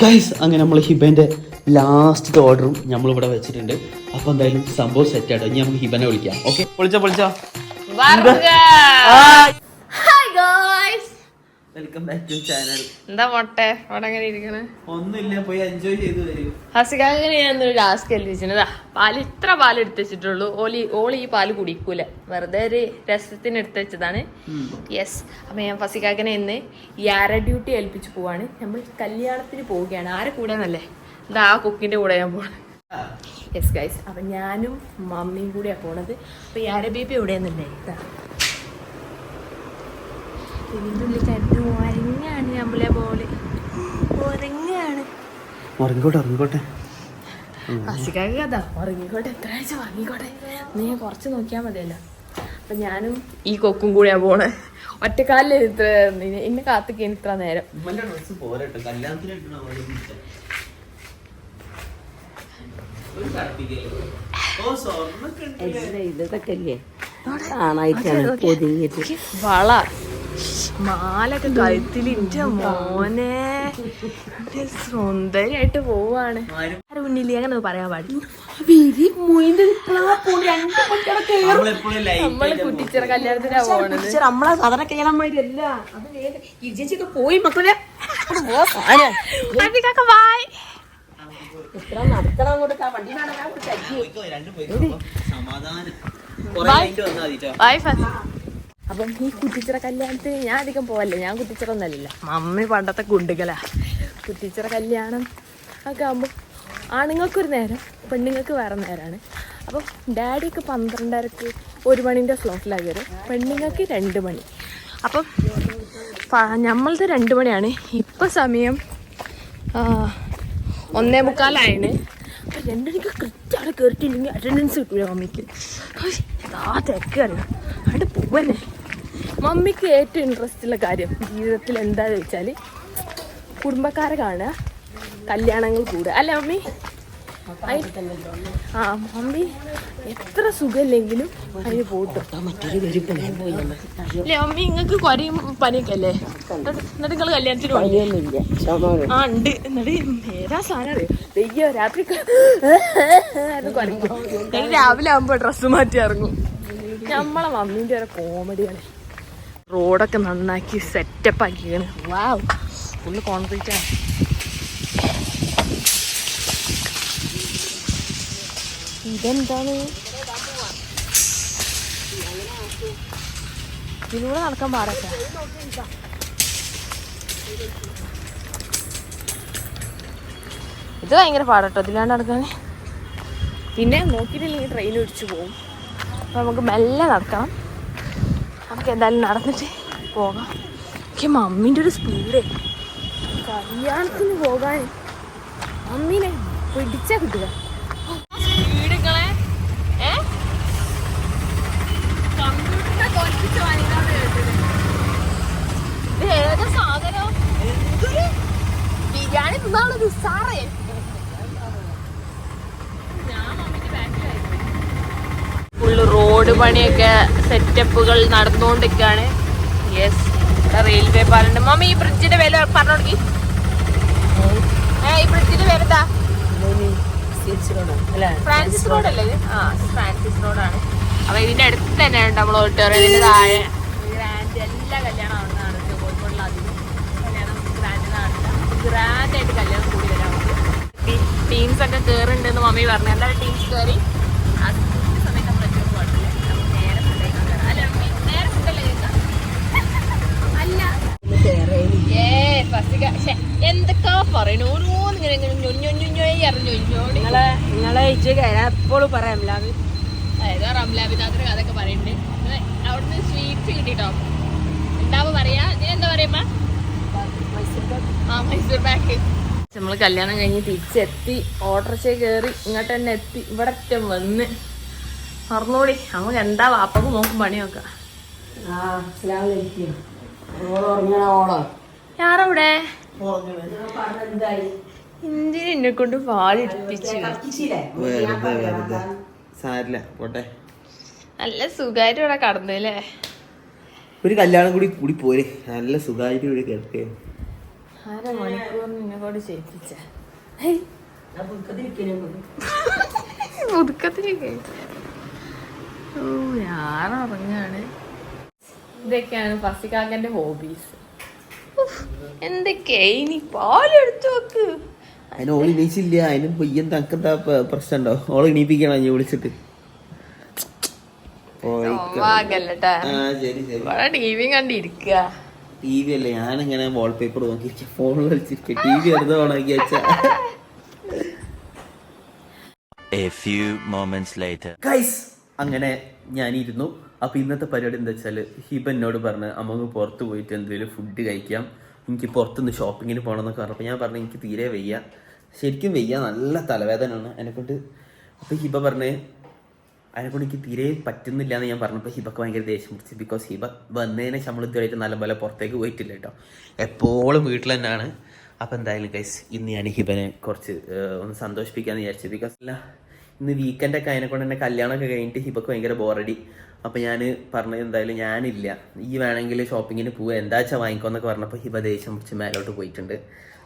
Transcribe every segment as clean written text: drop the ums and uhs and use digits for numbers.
Guys അങ്ങനെ നമ്മൾ ഹിബന്റെ last ഓർഡറും നമ്മളിവിടെ വെച്ചിട്ടുണ്ട്. അപ്പൊ എന്തായാലും സംഭവം സെറ്റ് ആട്ടോ. ഇനി നമുക്ക് ഹിബനെ വിളിക്കാം. ഓക്കെ, വിളിച്ചോ. Welcome back to channel. എന്താ മൊട്ടെ അവിടെ അങ്ങനെ ഇരിക്കണേ? ഒന്നുമില്ല, പോയി എൻജോയ് ചെയ്തു വരും. ഹസികാങ്ങനെ ഞാനൊരു ടാസ്ക് ഏൽപ്പിച്ചതാ. ഇത്ര പാല് എടുത്ത് വെച്ചിട്ടുള്ളൂ. ഓളി ഈ പാല് കുടിക്കൂല, വെറുതെ ഒരു രസത്തിന് എടുത്ത് വെച്ചതാണ്. യെസ്, അപ്പൊ ഞാൻ ഫസിക്കാക്കനെ ഇന്ന് യാര ഡ്യൂട്ടി ഏൽപ്പിച്ച് പോവാണ്. നമ്മൾ കല്യാണത്തിന് പോവുകയാണ്. ആരെ കൂടെ എന്നല്ലേ, എന്താ ആ കുക്കിന്റെ കൂടെ ഞാൻ പോണത്. യെസ് ഗൈസ്, അപ്പൊ ഞാനും മമ്മിയും കൂടെയാ പോണത്. അപ്പൊ യാര ബേബി എവിടെയെന്നല്ലേ, ഇതാ ഇതിൻ്റെ ഉള്ളിൽ കണ്ടു ഉറങ്ങാണ്. നമ്മളെ പോലെ ഉറങ്ങാണ്. ഉറങ്ങിക്കോട്ടെ ഹസിക്കാക്ക് കഥ ഉറങ്ങിക്കോട്ടെ, എത്ര ആഴ്ച ഉറങ്ങിക്കോട്ടെ, നീ കുറച്ച് നോക്കിയാൽ മതിയല്ലോ. അപ്പൊ ഞാനും ഈ കൊക്കും കൂടിയാ പോണേ. ഒറ്റക്കാലിൽ ഇത്ര എന്നെ കാത്തിക്കാൻ ഇത്ര നേരം. വള മാലൊക്കെ കഴുത്തിലിന്റെ മോനെ സുന്ദരിയായിട്ട് പോവാണ്. മുന്നിൽ അങ്ങനെ പറയാൻ പാടില്ല. നമ്മള് കുട്ടിച്ചിറ കല്യാണത്തിനാ പോണത്. നമ്മളെ സാധാരണ കല്യാണമായിട്ടല്ല. പോയി മക്കളെ ബായ്. അപ്പം ഈ കുട്ടിച്ചിറ കല്യാണത്തിന് ഞാൻ അധികം പോവല്ലേ, ഞാൻ കുട്ടിച്ചിറ ഒന്നല്ല, മമ്മി പണ്ടത്തെ കുണ്ടുകളാ. കുട്ടിച്ചിറ കല്യാണം ഒക്കെ ആകുമ്പോൾ ആണുങ്ങൾക്കൊരു നേരം, പെണ്ണുങ്ങൾക്ക് വേറെ നേരമാണ്. അപ്പം ഡാഡിക്ക് 12:30 1 മണിൻ്റെ സ്ലോട്ടിലാണ് കയറും, പെണ്ണുങ്ങൾക്ക് 2 മണി. അപ്പം നമ്മളത് 2 മണിയാണ്. ഇപ്പം സമയം 1:45. അപ്പം 2 മണിക്ക് കൃത്യം അവിടെ കയറിയിട്ടില്ലെങ്കിൽ അറ്റൻഡൻസ് കിട്ടൂല മമ്മിക്ക്. ആ തിരക്ക് അറിയാം, അവിടെ പോവന്നെ. മമ്മിക്ക് ഏറ്റവും ഇൻട്രസ്റ്റ് ഉള്ള കാര്യം ജീവിതത്തിൽ എന്താണെന്ന് വെച്ചാൽ കുടുംബക്കാരെ കാണുക, കല്യാണങ്ങൾ കൂടുക, അല്ല മമ്മി? ആ മമ്മി എത്ര സുഖമില്ലെങ്കിലും അതിന് പോട്ടോ. അല്ലേ മമ്മി, നിങ്ങൾക്ക് കുറയും പനിയൊക്കെ അല്ലേ? എന്നിട്ട് നിങ്ങൾ കല്യാണത്തിന് ആ ഉണ്ട്. എന്നിട്ട് ഏതാ സാധനം വെയ്യോ രാത്രി കുറയ്ക്കും. എനിക്ക് രാവിലെ ആകുമ്പോൾ ഡ്രസ്സ് മാറ്റി ഇറങ്ങും. നമ്മളെ മമ്മീൻ്റെ ഒരു കോമഡിയാണ്. റോഡൊക്കെ നന്നാക്കി സെറ്റപ്പ് ആക്കിയാണ്. വാവ്, ഫുള്ള് കോൺക്രീറ്റ് ആണ്. ഇതെന്താണ്? ഇതിലൂടെ നടക്കാൻ പാടൊക്കെ. ഇത് ഭയങ്കര പാടട്ടോ ഇതിലാണ്ട് നടക്കാൻ. പിന്നെ നോക്കിയിട്ടില്ലെങ്കിൽ ട്രെയിൻ പിടിച്ചു പോകും. അപ്പം നമുക്ക് മെല്ലെ നടക്കണം. നമുക്ക് എന്തായാലും നടന്നിട്ട് പോകാം. പക്ഷെ മമ്മീൻ്റെ ഒരു സ്പീഡ്, കല്യാണത്തിന് പോകാൻ മമ്മീനെ പിടിച്ചാൽ കിട്ടുക. സ്പീഡുകളെ കമ്പ്യൂട്ടറിനെ തോൽപ്പിച്ച വനിതാണ് കേട്ടത്. ഇത് ഏതാ സാധനം? എന്തൊരു ബിരിയാണി തിന്നാളത് സാറേ. ഫുള്ള് റോഡ് പണിയൊക്കെ സെറ്റപ്പുകൾ നടന്നുകൊണ്ടിരിക്കുകയാണ്. യെസ്, റെയിൽവേ പാലുണ്ട്. മമ്മി ഈ ബ്രിഡ്ജിന്റെ വില പറഞ്ഞു തുടങ്ങി. ഈ ബ്രിഡ്ജിന്റെ പേരെന്താ? ഫ്രാൻസിസ് റോഡ് അല്ലേ ഇത്? ആ, ഫ്രാൻസിസ് റോഡാണ്. അപ്പൊ ഇതിന്റെ അടുത്ത് തന്നെയാണ് നമ്മൾ ഓഡിറ്റോറിയം. ഇതിന്റെ താഴെ ഗ്രാൻഡ് എല്ലാ കല്യാണം അവിടെ നടക്കുക. കോഴിക്കോടിലെ അധികം കല്യാണം ഗ്രാൻഡ് ആയിട്ട് കല്യാണം കൂടി വരാൻ ടീംസ് ഒക്കെ കയറുന്നുണ്ടെന്ന് മമ്മി പറഞ്ഞു. എല്ലാവരും ടീംസ് കയറി എന്തൊക്കെ പറയണു. നിങ്ങളെ എപ്പോഴും പറയാം ഏതോ റംലാബിനാഥിന്റെ കഥയൊക്കെ പറയുന്നുണ്ട്. അവിടുന്ന് സ്വീറ്റ്സ് കിട്ടിട്ടോ ഉണ്ടാവുക പറയാ. ഇതിനെന്താ പറയുമ്പോ മൈസൂർ പാക്ക്. നമ്മള് കല്യാണം കഴിഞ്ഞ് തിരിച്ചെത്തി, ഓട്ടോറിക്ഷ കയറി ഇങ്ങോട്ട് തന്നെ എത്തി. ഇവിടെ ഒറ്റം വന്ന് പറഞ്ഞോടി നമുക്ക് എന്താ വാപ്പക്ക് നോക്കും പണി നോക്കാം. ഞാറവിടെ ഇന്ത്യൻ എന്നെ കൊണ്ട് പാലെടുപ്പിച്ചു. നല്ല സുഖമായിട്ട് ഇവിടെ കടന്നു അല്ലേ? ഒരു കല്യാണം കൂടി പോരെ, നല്ല സുഖമായിട്ട് ഇവിടെ കിടക്കുക. അരമണിക്കൂറിന് എന്നെക്കൊണ്ട് ചെയ്യിപ്പിച്ച ഒതുക്കത്തിനൊക്കെ ഓ ഞാനുറങ്ങാണ്. ഇതൊക്കെയാണ് ഫസിക്കാക്കന്റെ ഹോബീസ്. എന്തൊക്കെയാ ഇനി പാലെടുത്തു വെക്ക്. അതിന് ഓൾ എണീച്ചില്ല. അതിന് പൊയ്യൻ തക്കെന്താ പ്രശ്നമുണ്ടോ? ഓളെ എണീപ്പിക്കണം ഞാൻ വിളിച്ചിട്ട്. ഇവിടെ ടി വി കണ്ടിരിക്കുക. ടി വി അല്ലേ, ഞാനിങ്ങനെ വാൾപേപ്പർ നോക്കിയിരിക്കുക, ഫോണിൽ കളിച്ചിരിക്കുക. ടി വി വെറുതെ ഓണാക്കി വെച്ചാ. A few moments later. Guys അങ്ങനെ ഞാനിരുന്നു. അപ്പോൾ ഇന്നത്തെ പരിപാടി എന്താ വെച്ചാൽ ഹിബ എന്നോട് പറഞ്ഞ് നമുക്ക് പുറത്ത് പോയിട്ട് എന്തെങ്കിലും ഫുഡ് കഴിക്കാം, എനിക്ക് പുറത്തുനിന്ന് ഷോപ്പിങ്ങിന് പോകണം എന്നൊക്കെ പറഞ്ഞപ്പോൾ ഞാൻ പറഞ്ഞു എനിക്ക് തീരെ വയ്യ, ശരിക്കും വയ്യ, നല്ല തലവേദനയാണ് എന്നെക്കൊണ്ട്. അപ്പോൾ ഹിബ പറഞ്ഞ് അതിനെക്കൊണ്ട് എനിക്ക് തീരെ പറ്റുന്നില്ല എന്ന് ഞാൻ പറഞ്ഞപ്പോൾ ഹിബക്ക് ഭയങ്കര ദേഷ്യം പിടിച്ചു. ബിക്കോസ് ഹിബ വന്നതിന് നമ്മൾ ഇതുവരെയായിട്ട് നല്ലപോലെ പുറത്തേക്ക് പോയിട്ടില്ല കേട്ടോ, എപ്പോഴും വീട്ടിൽ തന്നെയാണ്. അപ്പോൾ എന്തായാലും ഗൈസ് ഇന്ന് ഞാൻ ഹിബനെ കുറച്ച് ഒന്ന് സന്തോഷിപ്പിക്കാമെന്ന് വിചാരിച്ചു. ബിക്കോസ് അല്ല ഇന്ന് വീക്കെൻഡൊക്കെ അതിനെക്കൊണ്ട് തന്നെ കല്യാണമൊക്കെ കഴിഞ്ഞിട്ട് ഹിബക്ക് ഭയങ്കര ബോറടി. അപ്പോൾ ഞാൻ പറഞ്ഞത് എന്തായാലും ഞാനില്ല, ഈ വേണമെങ്കിൽ ഷോപ്പിങ്ങിന് പോവുക, എന്താ വെച്ചാൽ വാങ്ങിക്കോന്നൊക്കെ പറഞ്ഞപ്പോൾ ഹിബ ദേഷ്യം പിടിച്ച് മേലോട്ട് പോയിട്ടുണ്ട്.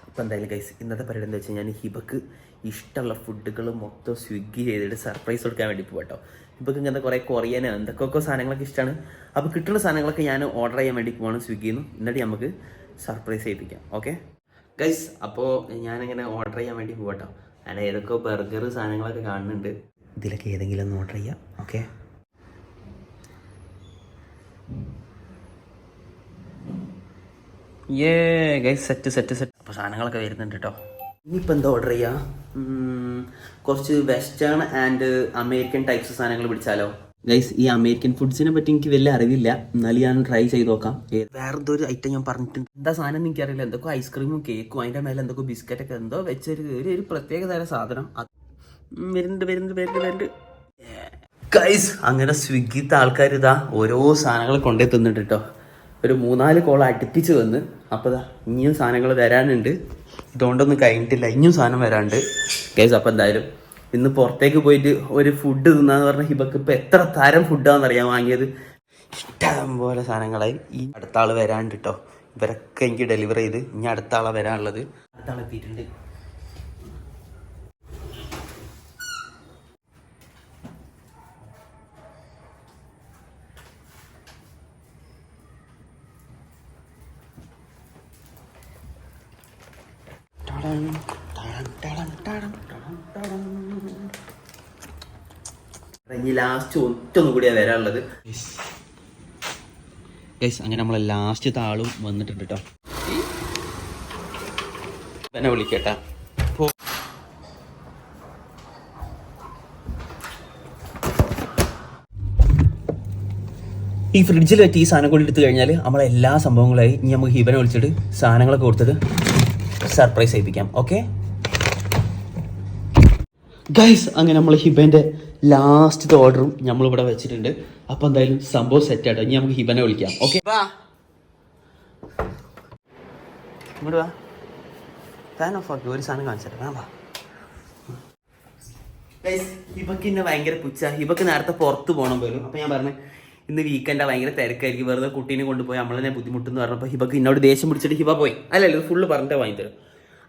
അപ്പോൾ എന്തായാലും ഗൈസ് ഇന്നത്തെ പരിപാടി എന്താ വെച്ചാൽ ഞാൻ ഹിബക്ക് ഇഷ്ടമുള്ള ഫുഡുകൾ മൊത്തം സ്വിഗ്ഗി ചെയ്തിട്ട് സർപ്രൈസ് കൊടുക്കാൻ വേണ്ടി പോകാം കേട്ടോ. ഹിബക്ക് ഇങ്ങനത്തെ കുറേ കൊറിയനോ എന്തൊക്കെ സാധനങ്ങളൊക്കെ ഇഷ്ടമാണ്. അപ്പോൾ കിട്ടുന്ന സാധനങ്ങളൊക്കെ ഞാൻ ഓർഡർ ചെയ്യാൻ വേണ്ടി പോകണം സ്വിഗ്ഗിയിൽ നിന്ന്, എന്നിട്ട് നമുക്ക് സർപ്രൈസ് ചെയ്യിപ്പിക്കാം. ഓക്കെ ഗൈസ്, അപ്പോൾ ഞാനിങ്ങനെ ഓർഡർ ചെയ്യാൻ വേണ്ടി പോകാം കേട്ടോ. ഞാൻ ഏതൊക്കെ ബർഗർ സാധനങ്ങളൊക്കെ കാണുന്നുണ്ട്, ഇതിലൊക്കെ ഏതെങ്കിലും ഒന്ന് ഓർഡർ ചെയ്യാം. Okay guys set. അപ്പോൾ സാധനങ്ങളൊക്കെ വരുന്നുണ്ട് കേട്ടോ. ഇനിയിപ്പോൾ എന്താ ഓർഡർ ചെയ്യുക? കുറച്ച് വെസ്റ്റേൺ ആൻഡ് അമേരിക്കൻ ടൈപ്സ് സാധനങ്ങൾ പിടിച്ചാലോ? ഗൈസ് ഈ അമേരിക്കൻ ഫുഡ്സിനെ പറ്റി എനിക്ക് വലിയ അറിവില്ല, എന്നാലും ഞാൻ ട്രൈ ചെയ്ത് നോക്കാം. വേറെ എന്തോ ഒരു ഐറ്റം ഞാൻ പറഞ്ഞിട്ടുണ്ട്, എന്താ സാധനം എന്ന് എനിക്കറിയില്ല. എന്തൊക്കെ ഐസ്ക്രീമും കേക്കും അതിൻ്റെ മേലെ എന്തൊക്കെ ബിസ്ക്കറ്റൊക്കെ എന്തോ വെച്ചൊരു ഒരു പ്രത്യേക തരം സാധനം വരുന്നുണ്ട്. ഗൈസ് അങ്ങനെ സ്വിഗ്ഗിത്തെ ആൾക്കാർ ഇതാ ഓരോ സാധനങ്ങൾ കൊണ്ടേ തിന്നിട്ട് കേട്ടോ. ഒരു 3-4 കോൾ അടുപ്പിച്ച് വന്ന്. അപ്പോൾ ഇതാ ഇനിയും സാധനങ്ങൾ വരാനുണ്ട്, ഇതുകൊണ്ടൊന്നും കഴിഞ്ഞിട്ടില്ല, ഇനിയും സാധനം വരാനുണ്ട് ഗൈസ്. അപ്പോൾ എന്തായാലും ഇന്ന് പുറത്തേക്ക് പോയിട്ട് ഒരു ഫുഡ് തിന്നാന്ന് പറഞ്ഞ ഹിബക്ക് ഇപ്പോൾ എത്ര തരം ഫുഡാണെന്നറിയാൻ വാങ്ങിയത്. ഇഷ്ടം പോലെ സാധനങ്ങളായി. ഈ അടുത്ത ആൾ വരാണ്ട് കേട്ടോ, ഇവരൊക്കെ എനിക്ക് ഡെലിവർ ചെയ്ത് ഇനി അടുത്ത ആളെ വരാനുള്ളത്. അടുത്ത ആൾ എത്തിയിട്ടുണ്ട്. ഇനി ലാസ്റ്റ് ഒറ്റൊന്നും കൂടിയാ വരാനുള്ളത് ഗൈസ്. അങ്ങനെ നമ്മളെ ലാസ്റ്റത്തെ ആളും വന്നിട്ടുണ്ട് കേട്ടോ. എന്നെ വിളിക്കട്ടാ. ഈ ഫ്രിഡ്ജിൽ വെച്ച് ഈ സാധനം കൂടി എടുത്തു കഴിഞ്ഞാൽ നമ്മളെല്ലാ സംഭവങ്ങളായി. ഇനി നമുക്ക് ഹിബനെ വിളിച്ചിട്ട് സാധനങ്ങളൊക്കെ കൊടുത്തിട്ട് സർപ്രൈസ് ചെയ്യിപ്പിക്കാം. ഓക്കെ ഗൈസ് അങ്ങനെ നമ്മൾ ഹിബൻ്റെ ലാസ്റ്റത്തെ ഓർഡറും നമ്മളിവിടെ വെച്ചിട്ടുണ്ട്. അപ്പോൾ എന്തായാലും സംഭവം സെറ്റ് ആട്ടോ. ഇനി നമുക്ക് ഹിബനെ വിളിക്കാം. ഓക്കെ ഇങ്ങോട്ട് വാ, ഫാൻ ഓഫ് ആക്കി ഒരു സാധനം കാണിച്ചിട്ട് വാ. ഗൈസ് ഹിബക്ക് എന്നെ ഭയങ്കര പുച്ഛ. ഹിബക്ക് നേരത്തെ പുറത്ത് പോകണം പോലും. അപ്പോൾ ഞാൻ പറഞ്ഞു ഇന്ന് വീക്കെൻഡാ, ഭയങ്കര തിരക്കായിരിക്കും, വെറുതെ കുട്ടീനെ കൊണ്ടുപോയി നമ്മൾ തന്നെ ബുദ്ധിമുട്ടെന്ന് പറഞ്ഞപ്പോൾ ഹിബക്ക് എന്നോട് ദേഷ്യം പിടിച്ചിട്ട് ഹിബ പോയി. അല്ലല്ലോ ഫുള്ള് പറഞ്ഞിട്ട് വാങ്ങിത്തരും.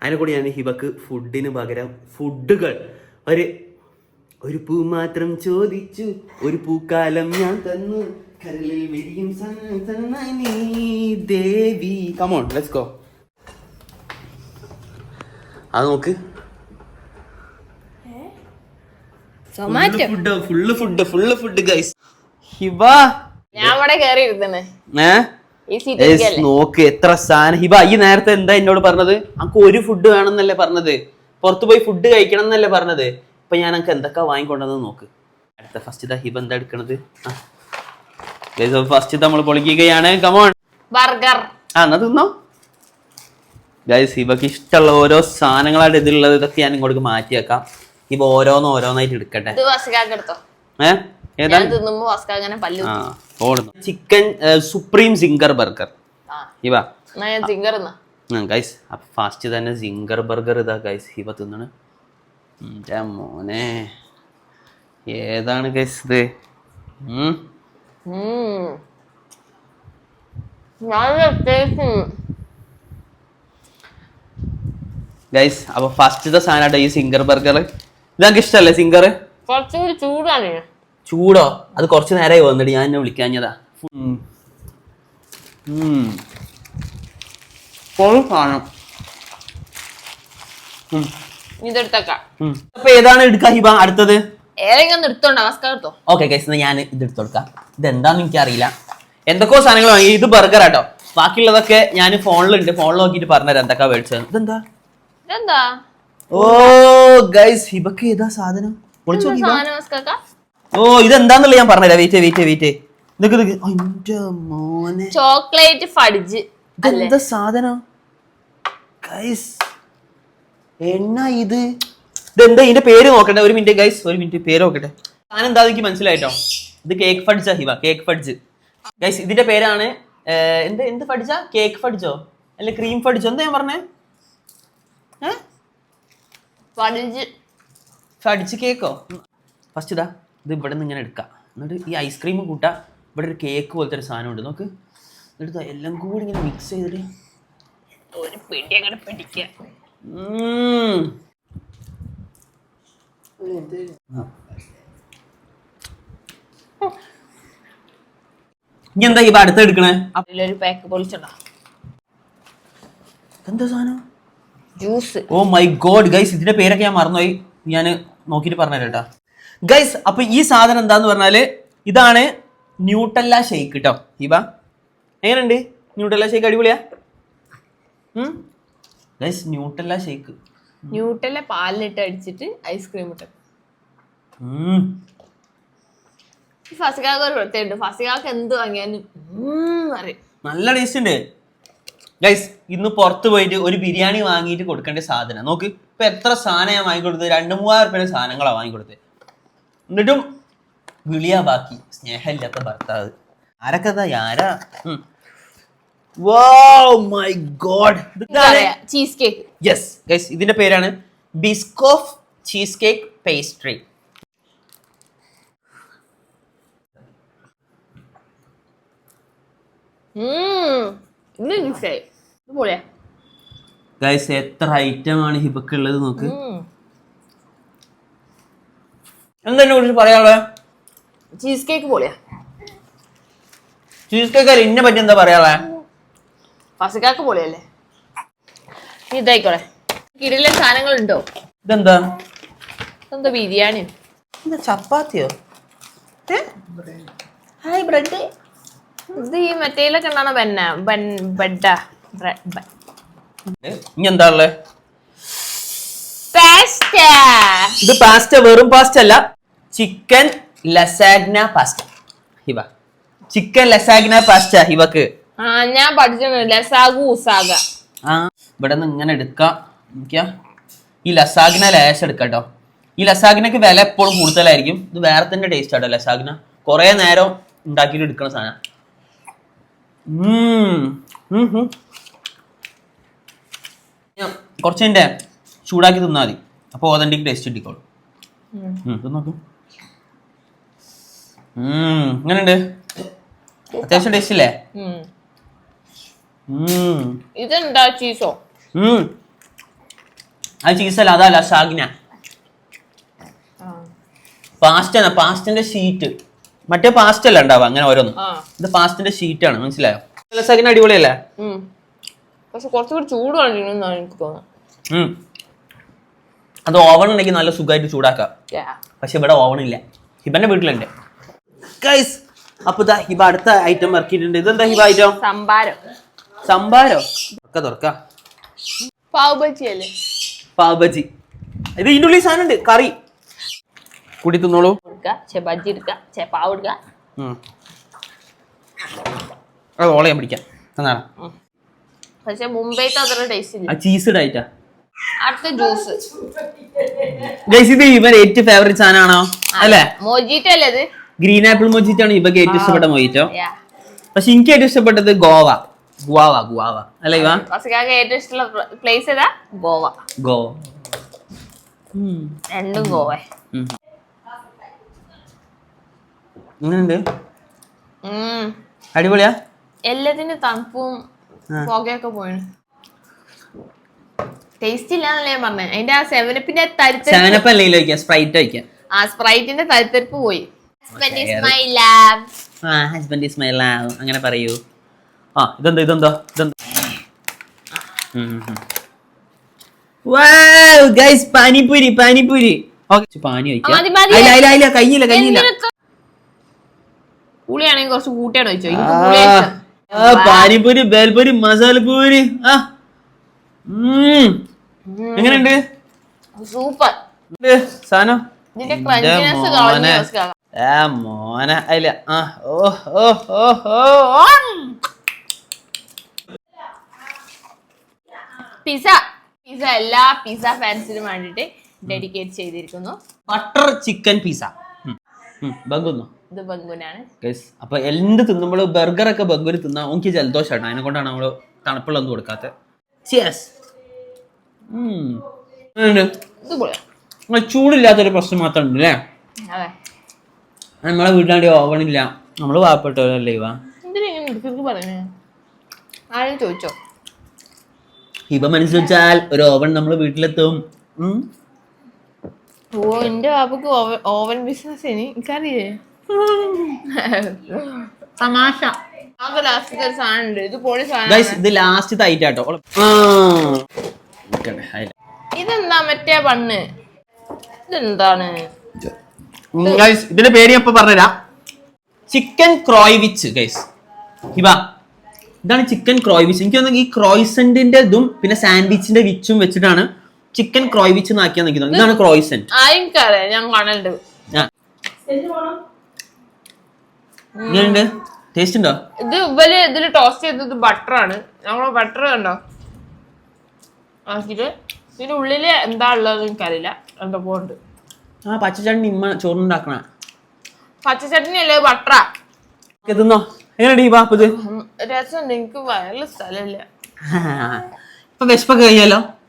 അതിനെ കൂടി ഞാൻ ഹിബക്ക് ഫുഡിന് പകരം ഫുഡുകൾ ഒരു പൂ മാത്രം ചോദിച്ചു, ഒരു പൂക്കാലം ഞാൻ തന്നു, കരളിൽ വിരിയും നീ ദേവി. Come on let's go. അത് നോക്ക്, ഫുള്ള് ഫുഡ് ഗൈസ്. ഹിബ ഞാൻ ഇവിടെ കേറി ഇരുന്നേ. നോക്ക് എത്ര സാധനം. ഹിബ ഈ നേരത്തെ എന്താ എന്നോട് പറഞ്ഞത്? നമുക്ക് ഒരു ഫുഡ് വേണമെന്നല്ലേ പറഞ്ഞത്, പുറത്തു പോയി ഫുഡ് കഴിക്കണം എന്നല്ലേ പറഞ്ഞത്. ഇപ്പൊ ഞാൻ നമുക്ക് എന്തൊക്കെ വാങ്ങിക്കൊണ്ടെന്ന് നോക്ക്. അടുത്ത ഫസ്റ്റ് ഹിബ എന്താ എടുക്കണത്? ഫസ്റ്റ് നമ്മൾ പൊളിക്കുകയാണ്. Come on burger. എന്നാ തിന്നോ ഗൈസ്. ഹിബക്ക് ഇഷ്ടമുള്ള ഓരോ സാധനങ്ങളായിട്ട് ഇതിലുള്ളത്, ഇതൊക്കെ ഞാൻ ഇങ്ങോട്ട് മാറ്റി വെക്കാം. ഹിബ ഓരോന്നായിട്ട് എടുക്കട്ടെ. Chicken supreme singer burger. Guys അപ്പൊ ഫാസ്റ്റ് തന്നെ സിംഗർ ബർഗർ ഇതാ ഗൈസ് ഹിബ തിന്നണ്. മോനെ ഏതാണ് ഗൈസ് ഇത്? ഗൈസ് അപ്പൊ ഫസ്റ്റത്തെ സാധനമാട്ടോ ഈ സിംഗർ ബർഗർ. ഇതൊക്കെ ഇഷ്ടല്ലേ സിംഗർ? കുറച്ചുകൂടി ചൂടാണ്. ചൂടോ? അത് കുറച്ച് നേരമായി വന്നിട്ട് ഞാൻ എന്നെ വിളിക്കാഞ്ഞതാ. സാധനം ഇതെടുത്തേക്കാം. അപ്പൊ ഏതാണ് എടുക്കാ ഹിബ അടുത്തത്? ഏതെങ്കിലും എടുത്തോണ്ടോ? എടുത്തോ. ഓക്കെ ഗൈസ് ഞാൻ ഇത് എടുത്തു കൊടുക്കാം. ഇതെന്താന്ന് എനിക്കറിയില്ല. എന്തൊക്കെയോ സാധനങ്ങൾ വാങ്ങി. ഇത് ബർഗർ ആട്ടോ. ബാക്കിയുള്ളതൊക്കെ ഞാൻ ഫോണിലുണ്ട്. ഫോണിൽ നോക്കിയിട്ട് പറഞ്ഞുതരാം എന്തൊക്കെ മേടിച്ചത്. ഇതെന്താ? ഓ ഗൈസ് ഹിബക്ക് ഏതാ സാധനം? ഓ ഇതെന്താന്നുള്ള ഞാൻ പറഞ്ഞുതരാം. വെയിറ്റ് മോനെ ചോക്ലേറ്റ് ഫഡ്ജ്. ഇതെന്താ സാധനം ഗൈസ്? എന്നാ ഇതെന്താ ഇതിന്റെ പേര് നോക്കട്ടെ. ഒരു മിനിറ്റ് ഗൈസ്, ഒരു മിനിറ്റ് പേര് നോക്കട്ടെ. സാധനം എന്താ എനിക്ക് മനസ്സിലായിട്ടോ. ഇത് കേക്ക് ഫഡ്ജാ ഹിബ, കേക്ക് ഫഡ്ജ് ഗൈസ്. ഇതിന്റെ പേരാണ് എന്ത് ഫഡ്ജാ? കേക്ക് ഫഡ്ജോ അല്ലെ ക്രീം ഫഡ്ജോ? എന്താ ഞാൻ പറഞ്ഞേ? ഫഡ്ജ് കേക്കോ? ഫസ്റ്റ് ഇതാ ഇത് ഇവിടെ നിന്ന് ഇങ്ങനെ എടുക്കാം. എന്നിട്ട് ഈ ഐസ്ക്രീം കൂട്ടാ. ഇവിടെ ഒരു കേക്ക് പോലത്തെ ഒരു സാധനം ഉണ്ട്. നോക്ക്. എന്നിട്ട് എല്ലാം കൂടി ഇങ്ങനെ മിക്സ് ചെയ്തിട്ട് ഒരു പിടി അങ്ങനെ പിടിക്കുക. ഇനി എന്താ ഇപ്പൊ അടുത്ത് എടുക്കണേ? അതിലൊരു പാക്ക് പൊളിച്ചോണ്ടാ. എന്താ സാധനം? Juice. Oh my god guys, ഇതിന്റെ പേരൊക്കെ ഞാൻ മറന്നുപോയി. ഞാൻ നോക്കിയിട്ട് പറഞ്ഞുതരാം ഗൈസ്. അപ്പൊ ഈ സാധനം എന്താന്ന് പറഞ്ഞാല് ഇതാണ് ന്യൂട്ടല്ല ഷേക്ക് കേട്ടോ. ഹിബ എങ്ങനെയുണ്ട് ന്യൂട്ടല്ല ഷേക്ക്? അടിപൊളിയാ ഗൈസ്. ന്യൂട്ടല്ല ഷേക്ക് ന്യൂട്ടല്ല പാലിലിട്ട് അടിച്ചിട്ട് ഐസ്ക്രീം ഇട്ടു. ഫസികാക്ക് ഒരു പ്രത്യേകത. ഫസികാക്ക് എന്ത് വാങ്ങിയാലും അറിയും. നല്ല ടേസ്റ്റ് ഉണ്ട് ഗൈസ്. ഇന്ന് പുറത്ത് പോയിട്ട് ഒരു ബിരിയാണി വാങ്ങിയിട്ട് കൊടുക്കേണ്ട സാധനം നോക്ക്. ഇപ്പൊ എത്ര സാധനം ഞാൻ വാങ്ങിക്കൊടുത്തത്? 2,000-3,000 രൂപയുടെ സാധനങ്ങളാണ് വാങ്ങിക്കൊടുത്തത്. എന്നിട്ടും വിളിയാ ബാക്കി. സ്നേഹമില്ലാത്ത ഭർത്താവ്. ആരൊക്കെ ആരാ? My God, cheese cake. Yes guys, ഇതിന്റെ പേരാണ് Biscoff cheese cake pastry. Guys എത്ര ഐറ്റം ആണ് ഹിബക്ക് ഉള്ളത് നോക്ക്. എന്തെന്നെ കുറിച്ച് പറയാനുള്ളത്? ചീസ് കേക്ക് പോലെയാ. ചീസ് കേക്ക് അല്ല, ഇന്നെ പറ്റി എന്താ പറയാനുള്ളത്? ഫസികാക്ക് പോലെയല്ലേ? ഇതായിക്കോളെ. കിടിലൻ സാധനങ്ങളുണ്ടോ? ഇതെന്താ? എന്താ ബിരിയാണി? ചപ്പാത്തിയോ? Hi bread. ഇത് ഈ മറ്റേലൊക്കെ ഉണ്ടാണോ? ബെഡാ. ഇനി എന്താ ഉള്ളത്? പാസ്റ്റ. ഇത് പാസ്റ്റ, വെറും പാസ്റ്റ അല്ല, chicken lasagna pasta. Hiba chicken lasagna pasta ഹിബക്ക്. ഞാൻ പഠിച്ചിട്ടുണ്ട് ലസാഗു ഉസാഗ. ഇവിടെ നിന്ന് ഇങ്ങനെ എടുക്കാം. ഈ ലസാഗ്ന ലേശം എടുക്കാം കേട്ടോ. ഈ ലസാഗ്നക്ക് വില എപ്പോഴും കൂടുതലായിരിക്കും. ഇത് വേറെ തന്നെ ടേസ്റ്റ് ആട്ടോ ലസാഗ്ന. കുറെ നേരം ഉണ്ടാക്കിയിട്ട് എടുക്കുന്ന സാധനം. കുറച്ചതിൻ്റെ ചൂടാക്കി തിന്നാൽ മതി. അപ്പൊ ഓതന്റിക് ടേസ്റ്റ് കിട്ടിക്കോളും. നോക്കൂ, എങ്ങനെയുണ്ട്? അത്യാവശ്യം ടേസ്റ്റ് ഇല്ലേ? ഇതെന്താ ചീസോ? അത് ചീസല്ല, അതാ ലസാഗ്ന. പാസ്റ്റിന്റെ ഷീറ്റ്. മറ്റേ പാസ്റ്റ് അല്ല ഉണ്ടാവുക അങ്ങനെ ഓരോന്നും. ഇത് പാസ്റ്റിന്റെ ഷീറ്റാണ്, മനസ്സിലായോ? ലസാഗ്ന അടിപൊളിയല്ലേ? പക്ഷെ കുറച്ചുകൂടി ചൂട് വേണ്ടിയിരുന്നാണ് എനിക്ക് തോന്നുന്നത്. അത് ഓവൺ ഉണ്ടെങ്കിൽ നല്ല സുഖമായിട്ട് ചൂടാക്കാം. പക്ഷെ ഇവിടെ ഓവൺ ഇല്ല. ഹിബന്റെ വീട്ടിലുണ്ട് ഗൈസ്. അപ്പൊ ഇതാ ഹിബ അടുത്ത ഐറ്റം ഇറക്കിയിട്ടുണ്ട്. ഇതെന്താ ഹിബ ഐറ്റം? സംഭാരോ? തുറക്കാം. പാവ് ബജി അല്ലേ? പാവ് ബജി. ഇത് ഇതിൻ്റെ ഉള്ളിൽ സാധനം ഉണ്ട്, കറി. കൂടി തിന്നോളൂ. ബജി എടുക്കാം, പാവ് എടുക്കാം. അത് ഓളയാൻ പിടിക്കാം. പക്ഷെ മുംബൈത്തെ അത്ര ടേസ്റ്റ് ഇല്ല. ചീസ് ഡയറ്റാ. അടുത്ത ജ്യൂസ് ഗൈസ്. ഇത് ഇവൻ ഏറ്റവും ഫേവറേറ്റ് സാധനമാണോ അല്ലേ? മൊജിറ്റോ അല്ലേ ഇത്? ഗ്രീൻ ആപ്പിൾ മൊജിറ്റോ ആണ് ഇവക്ക് ഏറ്റവും ഇഷ്ടപ്പെട്ട മൊജിറ്റോ. പക്ഷെ എനിക്ക് ഏറ്റവും ഇഷ്ടപ്പെട്ടത് ഗോവ അല്ല ഇവ? ഏറ്റവും ഇഷ്ടമുള്ള പ്ലേസ് ഏതാ? ഗോവ. രണ്ടും ഗോവ. എങ്ങനെയുണ്ട്? അടിപൊളിയാ. എല്ലാത്തിന്റെ തണുപ്പും പുകയൊക്കെ പോയി. ടേസ്റ്റ് ഇല്ലാന്നല്ലേ ഞാൻ പറഞ്ഞത്. അതിന്റെ ആ സെവനപ്പിന്റെ സെവനപ്പ് അല്ലെങ്കിലും വയ്ക്കാം, സ്പ്രൈറ്റ് വയ്ക്കാം. ആ സ്പ്രൈറ്റിന്റെ തരിത്തരിപ്പ് പോയി. Husband is my love. Husband is my love അങ്ങനെ പറയൂ. ആ ഇതെന്താ ഗൈസ് പാനിപൂരി. പാനി വയ്ക്കാം. കയ്യില്ല. പുളിയാണെങ്കിൽ കുറച്ച് കൂട്ടിയാണ് വെച്ചോ. പാനിപൂരി, ബേൽപൂരി, മസാലപൂരി. എങ്ങനെയുണ്ട്? സൂപ്പർ. സാധനം ഇതിന്റെ ക്രഞ്ചിനെസ് കളഞ്ഞു മോനെ അല്ല. പിസ എല്ലാ പിസ ഫാൻസിനും വേണ്ടിട്ട് ഡെഡിക്കേറ്റ് ചെയ്തിരിക്കുന്നു. Butter chicken pizza. ബംഗുന്നോ? ഇത് ബംഗുനാണ്. അപ്പൊ എന്ത് തിന്നുമ്പോൾ ബർഗറൊക്കെ ബംഗൂര് തിന്നാ എനിക്ക് ജലദോഷമാണ്. അതിനെ കൊണ്ടാണ് നമ്മള് തണുപ്പുള്ളൊന്നും കൊടുക്കാത്ത. ചൂടില്ലാത്തൊരു പ്രശ്നം മാത്രം ഉണ്ട് അല്ലേ? നമ്മളെ വീട്ടിലാണ്ടി ഓവണില്ല. നമ്മള് പാവപ്പെട്ടവരല്ലേ ഇവ. ആരും ചോദിച്ചോ? ഇപ്പൊ മനസ്സിൽ ഒരു ഓവൻ നമ്മള് വീട്ടിലെത്തും. ഓ എന്റെ ബാബുക്ക് ഓവൻ ബിസിനസ് എനിക്കറിയേ. തമാശ. ലാസ്റ്റ് ഒരു സാധനം ഉണ്ട്. ഇത് പൊളി സാധനം. ഇത് ലാസ്റ്റ് ആയിട്ടാട്ടോ. ഇതെന്താ മറ്റേ ബണ്ണ്? ഇതെന്താണ്? ഇതിന്റെ പേര് ഞാൻ ഇപ്പൊ പറഞ്ഞുതരാം. ചിക്കൻ ക്രോയ്വിച്ച് ഗൈസ്. ഇതാണ് ചിക്കൻ ക്രോയ്വിച്ച്. എനിക്ക് തോന്നുന്നു ഈ ക്രോയ്സന്റിന്റെ ഇതും പിന്നെ സാൻഡ്വിച്ചിന്റെ വിച്ചും വെച്ചിട്ടാണ് ചിക്കൻ ക്രോയ്വിച്ച് ആക്കിയാ നിൽക്കുന്നത്. ഇതാണ് ക്രോയ്സന്റ്. എനിക്കറിയാം, ഞാൻ കാണലുണ്ട്. ഇങ്ങനെയുണ്ട്. ടേസ്റ്റ് ഉണ്ടോ? ഇത് ഇതില് ടോസ്റ്റ് ചെയ്തത് ബട്ടറാണ്. നമ്മള് ബട്ടർ കണ്ടോ ആക്കിട്ട് ഇതിന്റെ ഉള്ളില് എന്താ ഉള്ളത് എനിക്കറിയില്ല. എന്തൊക്കെ ഉണ്ട്. പച്ചച്ചട്ടണി ഇമ്മ ചോറുണ്ടാക്കണ പച്ചച്ചട്ടണി അല്ലേ ബട്ടറാ. തിന്നോ? എങ്ങനെയുണ്ട് ഈ പാപ്പത്? രസമുണ്ട്. എനിക്ക് വയറില് സ്ഥലമില്ല. ഇപ്പൊ വിശപ്പൊക്കെ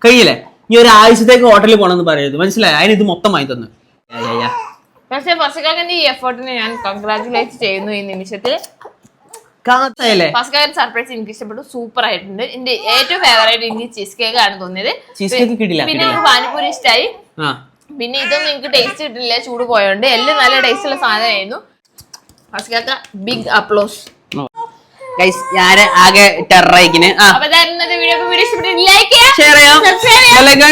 കഴിയല്ലേ? ഇനി ഒരാഴ്ചത്തേക്ക് ഹോട്ടലിൽ പോണെന്ന് പറയരുത്, മനസ്സിലായി? അതിന് ഇത് മൊത്തം വാങ്ങി തന്നു. പക്ഷെ ഫസിക്കാക്കന്റെ ഈ എഫേർട്ടിനെ ഞാൻ കൺഗ്രാറ്റുലേറ്റ് ചെയ്യുന്നു ഈ നിമിഷത്തിൽ. ഫസിക്കാക്കൻ സർപ്രൈസ് എനിക്ക് ഇഷ്ടപ്പെട്ടു. സൂപ്പർ ആയിട്ടുണ്ട്. എന്റെ ഏറ്റവും ഫേവറേറ്റ് എനിക്ക് ചീസ് കേക്ക് ആണ് തോന്നിയത്. പിന്നെ എനിക്ക് പാനിപൂരി ഇഷ്ടമായി. പിന്നെ ഇതൊന്നും എനിക്ക് ടേസ്റ്റ് കിട്ടില്ല, ചൂട് പോയോണ്ട്. എല്ലാം നല്ല ടേസ്റ്റ് ഉള്ള സാധനമായിരുന്നു. ഫസിക്കാക്ക ബിഗ് അപ്ലോസ്. ആകെ ടെററൈക്കിന് വീഡിയോ ലൈക്ക് ചെയ്യാം, ഷെയർ ചെയ്യാം, ബൈ ബൈ.